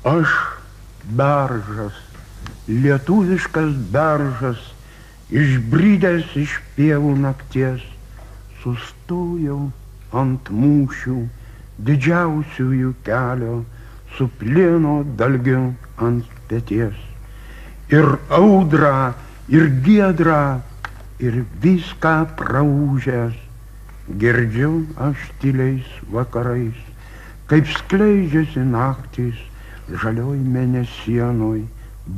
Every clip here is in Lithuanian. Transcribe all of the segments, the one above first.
Aš beržas, lietuviškas beržas, išbridęs iš pievų nakties, sustojau ant mūšių didžiausiųjų kelio, su plieno dalgiu ant peties. Ir audrą, ir giedrą, ir viską praūžęs, girdžiu aš tyliais vakarais, kaip skleidžiasi naktys žalioj mėnesienoj,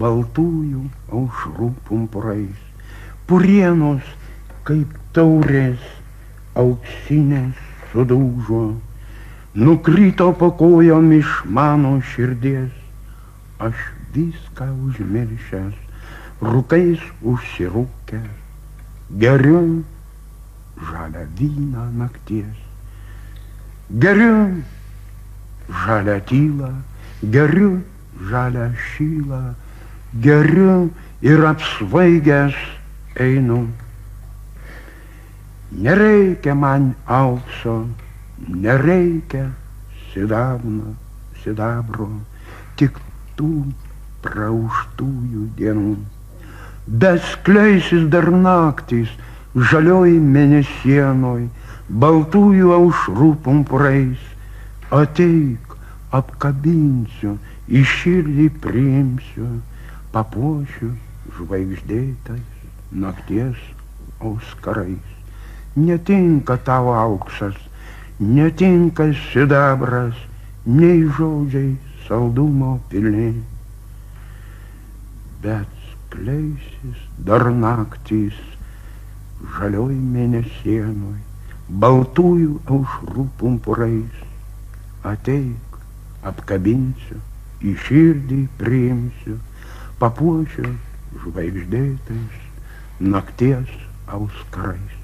baltųjų aušrų pumpurais. Purienos kaip taurės auksinės sudūžo, nukrito po kojom iš mano širdies. Aš viską užmiršęs, rūkais užsirūkęs, geriu žalią vyną nakties. Geriu žalią tylą, geriu žalią šylą, geriu ir apsvaigęs einu. Nereikia man aukso, nereikia sidabro, tik tų praūžtųjų dienų. Bet skleisis dar naktys žalioj mėnesienoj, baltųjų aušrų pumpurais. Ateik, apkabinsiu, į širdį priimsiu, papuošiu žvaigždėtais nakties auskarais. Netinka tau auksas, netinka sidabras, nei žodžiai saldumo pilni. Bet skleisis dar naktys žalioj mėnesienoj, baltųjų aušrų pumpurais. Ateik, apkabinsiu, į širdį priimsiu, papuošiu žvaigždėtais nakties auskarais.